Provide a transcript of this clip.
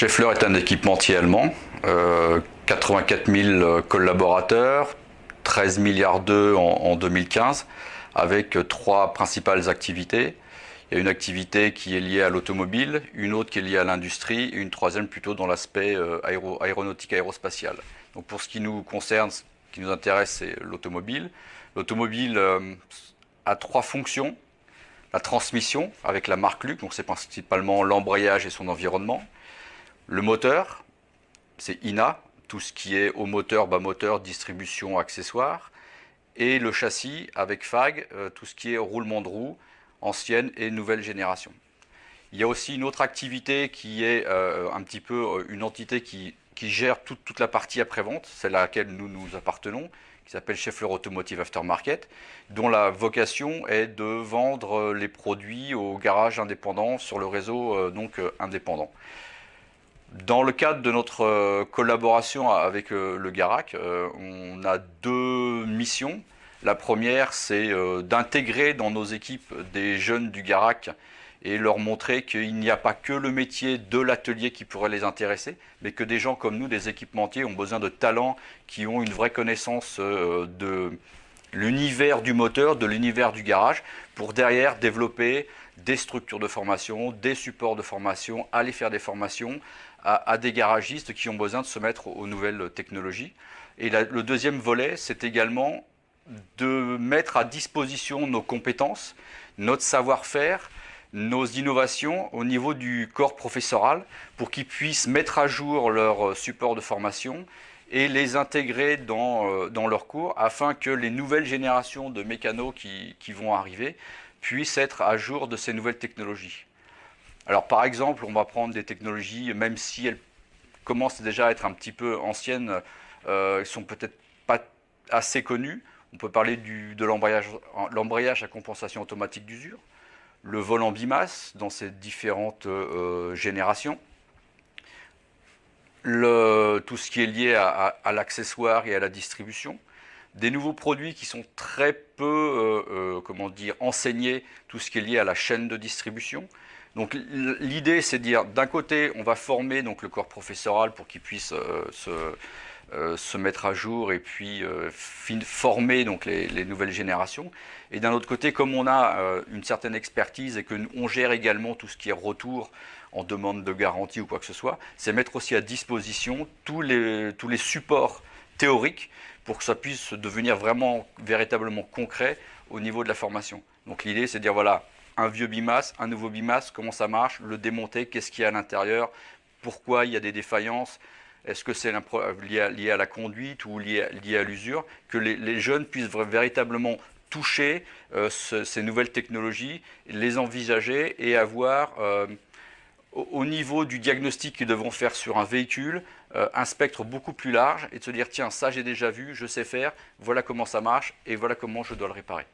Schaeffler est un équipementier allemand, 84 000 collaborateurs, 13 milliards d'euros en 2015, avec trois principales activités. Il y a une activité qui est liée à l'automobile, une autre qui est liée à l'industrie, et une troisième plutôt dans l'aspect aéronautique aérospatial. Donc pour ce qui nous concerne, ce qui nous intéresse, c'est l'automobile. L'automobile a trois fonctions. La transmission avec la marque Luc, donc c'est principalement l'embrayage et son environnement. Le moteur, c'est INA, tout ce qui est haut moteur, bas moteur, distribution, accessoires. Et le châssis avec FAG, tout ce qui est roulement de roue, ancienne et nouvelle génération. Il y a aussi une autre activité qui est un petit peu une entité qui gère toute la partie après-vente, celle à laquelle nous appartenons, qui s'appelle Schaeffler Automotive Aftermarket, dont la vocation est de vendre les produits aux garages indépendants sur le réseau indépendant. Dans le cadre de notre collaboration avec le Garac, on a deux missions. La première, c'est d'intégrer dans nos équipes des jeunes du Garac et leur montrer qu'il n'y a pas que le métier de l'atelier qui pourrait les intéresser, mais que des gens comme nous, des équipementiers, ont besoin de talents qui ont une vraie connaissance de l'univers du moteur, de l'univers du garage, pour derrière développer des structures de formation, des supports de formation, aller faire des formations à des garagistes qui ont besoin de se mettre aux nouvelles technologies. Et le deuxième volet, c'est également de mettre à disposition nos compétences, notre savoir-faire, nos innovations au niveau du corps professoral pour qu'ils puissent mettre à jour leur support de formation et les intégrer dans leurs cours afin que les nouvelles générations de mécanos qui vont arriver puissent être à jour de ces nouvelles technologies. Alors par exemple, on va prendre des technologies, même si elles commencent déjà à être un petit peu anciennes, elles sont peut-être pas assez connues. On peut parler de l'embrayage à compensation automatique d'usure, le vol en bimasse dans ses différentes générations, tout ce qui est lié à l'accessoire et à la distribution, des nouveaux produits qui sont très peu enseignés, tout ce qui est lié à la chaîne de distribution. Donc l'idée, c'est de dire, d'un côté, on va former donc, le corps professoral pour qu'il puisse se mettre à jour et puis former donc, les nouvelles générations. Et d'un autre côté, comme on a une certaine expertise et qu'on gère également tout ce qui est retour en demande de garantie ou quoi que ce soit, c'est mettre aussi à disposition tous les supports théoriques pour que ça puisse devenir véritablement concret au niveau de la formation. Donc l'idée, c'est de dire, voilà, un vieux bimasse, un nouveau bimasse, comment ça marche, le démonter, qu'est-ce qu'il y a à l'intérieur, pourquoi il y a des défaillances, est-ce que c'est lié à la conduite ou lié à l'usure, que les jeunes puissent véritablement toucher ces nouvelles technologies, les envisager et avoir, au niveau du diagnostic qu'ils devront faire sur un véhicule, un spectre beaucoup plus large et de se dire, tiens, ça j'ai déjà vu, je sais faire, voilà comment ça marche et voilà comment je dois le réparer.